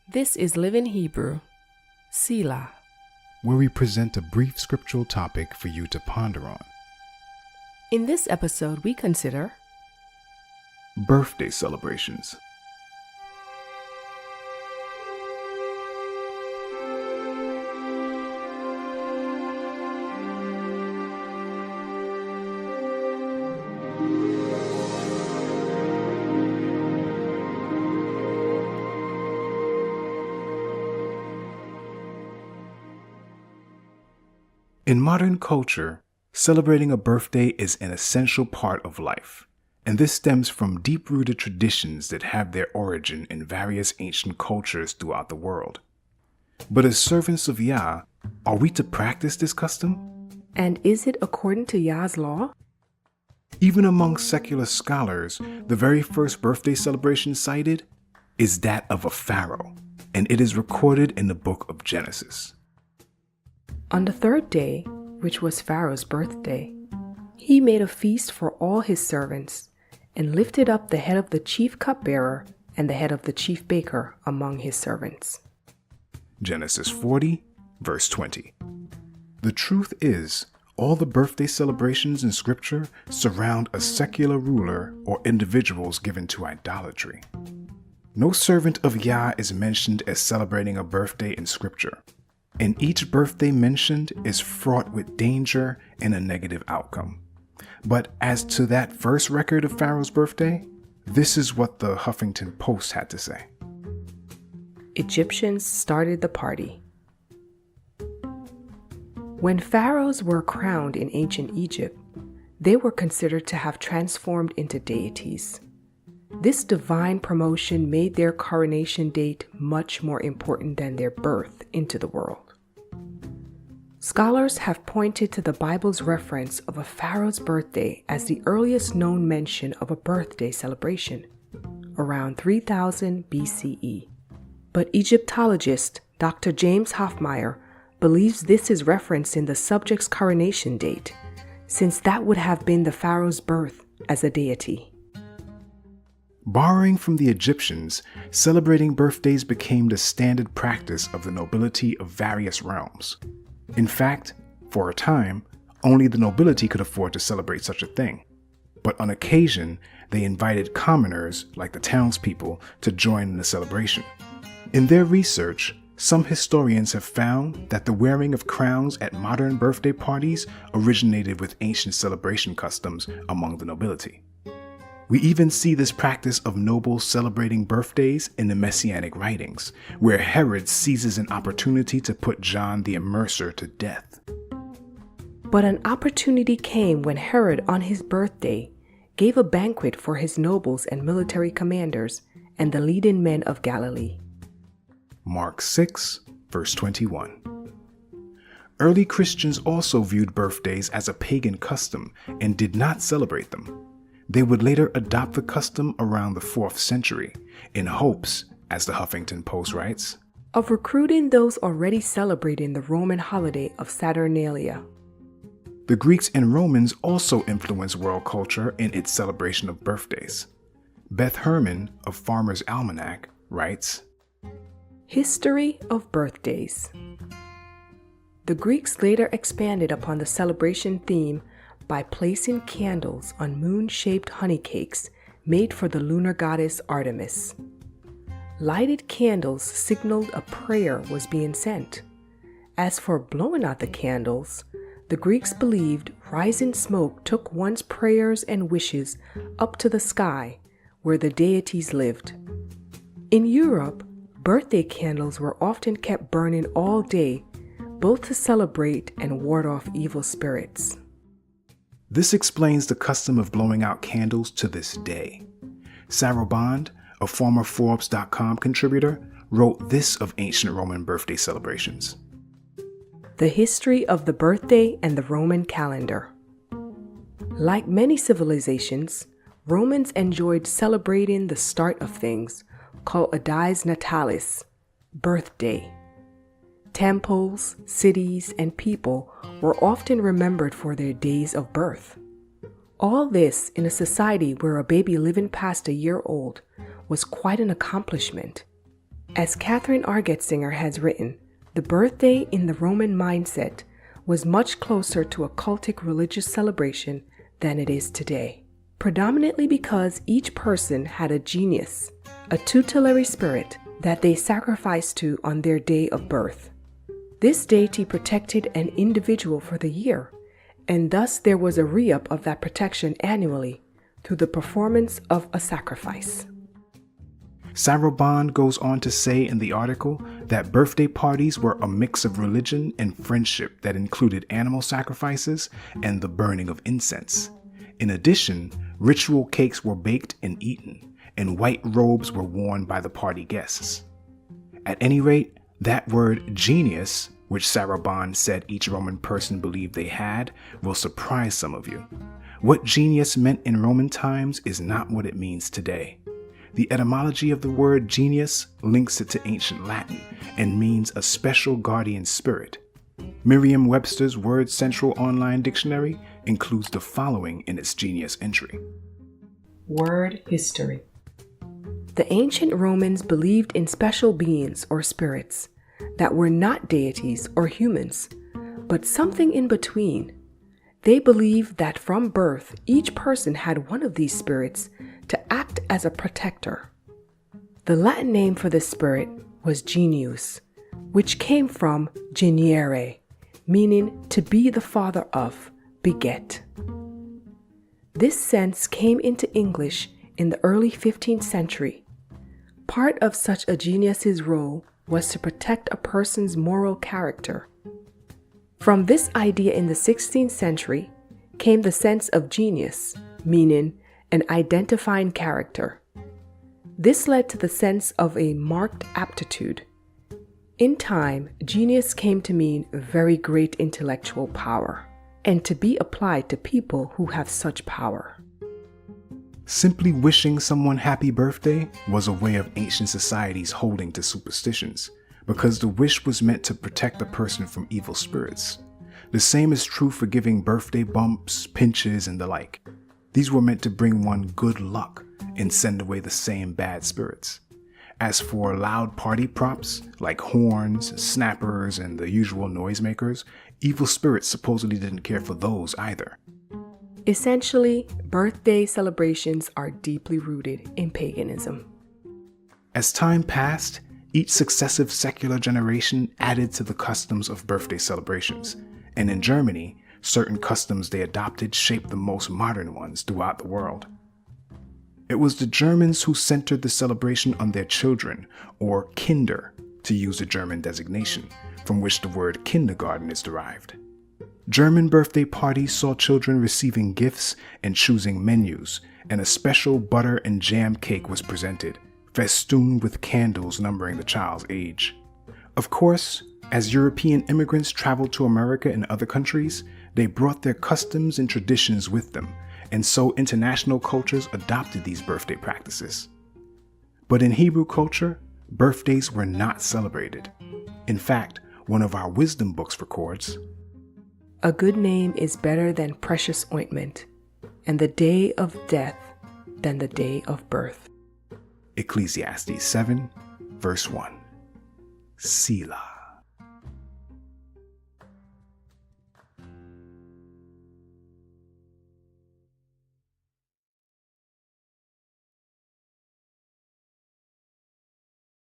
This is Living Hebrew, Selah, where we present a brief scriptural topic for you to ponder on. In this episode, we consider Birthday celebrations. In modern culture, celebrating a birthday is an essential part of life, and this stems from deep-rooted traditions that have their origin in various ancient cultures throughout the world. But as servants of Yah, are we to practice this custom? And is it according to Yah's law? Even among secular scholars, the very first birthday celebration cited is that of a pharaoh, and it is recorded in the book of Genesis. On the third day, which was Pharaoh's birthday, he made a feast for all his servants, and lifted up the head of the chief cupbearer and the head of the chief baker among his servants. Genesis 40, verse 20. The truth is, all the birthday celebrations in Scripture surround a secular ruler or individuals given to idolatry. No servant of Yah is mentioned as celebrating a birthday in Scripture, and each birthday mentioned is fraught with danger and a negative outcome. But as to that first record of Pharaoh's birthday, this is what the Huffington Post had to say. Egyptians started the party. When pharaohs were crowned in ancient Egypt, they were considered to have transformed into deities. This divine promotion made their coronation date much more important than their birth into the world. Scholars have pointed to the Bible's reference of a pharaoh's birthday as the earliest known mention of a birthday celebration, around 3000 BCE. But Egyptologist Dr. James Hoffmeyer believes this is referenced in the subject's coronation date, since that would have been the pharaoh's birth as a deity. Borrowing from the Egyptians, celebrating birthdays became the standard practice of the nobility of various realms. In fact, for a time, only the nobility could afford to celebrate such a thing. But on occasion, they invited commoners, like the townspeople, to join in the celebration. In their research, some historians have found that the wearing of crowns at modern birthday parties originated with ancient celebration customs among the nobility. We even see this practice of nobles celebrating birthdays in the Messianic writings, where Herod seizes an opportunity to put John the Immerser to death. But an opportunity came when Herod, on his birthday, gave a banquet for his nobles and military commanders and the leading men of Galilee. Mark 6, verse 21. Early Christians also viewed birthdays as a pagan custom and did not celebrate them. They would later adopt the custom around the 4th century, in hopes, as the Huffington Post writes, of recruiting those already celebrating the Roman holiday of Saturnalia. The Greeks and Romans also influenced world culture in its celebration of birthdays. Beth Herman of Farmer's Almanac writes, History of birthdays. The Greeks later expanded upon the celebration theme by placing candles on moon-shaped honey cakes made for the lunar goddess Artemis. Lighted candles signaled a prayer was being sent. As for blowing out the candles, the Greeks believed rising smoke took one's prayers and wishes up to the sky, where the deities lived. In Europe, birthday candles were often kept burning all day, both to celebrate and ward off evil spirits. This explains the custom of blowing out candles to this day. Sarah Bond, a former Forbes.com contributor, wrote this of ancient Roman birthday celebrations. The history of the birthday and the Roman calendar. Like many civilizations, Romans enjoyed celebrating the start of things, called a dies natalis, birthday. Temples, cities, and people were often remembered for their days of birth. All this in a society where a baby living past a year old was quite an accomplishment. As Catherine R. Getzinger has written, the birthday in the Roman mindset was much closer to a cultic religious celebration than it is today, predominantly because each person had a genius, a tutelary spirit that they sacrificed to on their day of birth. This deity protected an individual for the year, and thus there was a re-up of that protection annually through the performance of a sacrifice. Sarabande goes on to say in the article that birthday parties were a mix of religion and friendship that included animal sacrifices and the burning of incense. In addition, ritual cakes were baked and eaten, and white robes were worn by the party guests. At any rate, that word genius, which Sarabande said each Roman person believed they had, will surprise some of you. What genius meant in Roman times is not what it means today. The etymology of the word genius links it to ancient Latin and means a special guardian spirit. Merriam-Webster's Word Central Online Dictionary includes the following in its genius entry. Word history. The ancient Romans believed in special beings or spirits that were not deities or humans, but something in between. They believed that from birth, each person had one of these spirits to act as a protector. The Latin name for this spirit was genius, which came from geniere, meaning to be the father of, beget. This sense came into English in the early 15th century. Part of such a genius's role was to protect a person's moral character. From this idea in the 16th century came the sense of genius, meaning an identifying character. This led to the sense of a marked aptitude. In time, genius came to mean very great intellectual power, and to be applied to people who have such power. Simply wishing someone happy birthday was a way of ancient societies holding to superstitions, because the wish was meant to protect the person from evil spirits. The same is true for giving birthday bumps, pinches, and the like. These were meant to bring one good luck and send away the same bad spirits. As for loud party props, like horns, snappers, and the usual noisemakers, evil spirits supposedly didn't care for those either. Essentially, birthday celebrations are deeply rooted in paganism. As time passed, each successive secular generation added to the customs of birthday celebrations, and in Germany, certain customs they adopted shaped the most modern ones throughout the world. It was the Germans who centered the celebration on their children, or Kinder, to use the German designation, from which the word kindergarten is derived. German birthday parties saw children receiving gifts and choosing menus, and a special butter and jam cake was presented, festooned with candles numbering the child's age. Of course, as European immigrants traveled to America and other countries, they brought their customs and traditions with them, and so international cultures adopted these birthday practices. But in Hebrew culture, birthdays were not celebrated. In fact, one of our wisdom books records, "A good name is better than precious ointment, and the day of death than the day of birth." Ecclesiastes 7, verse 1. Selah.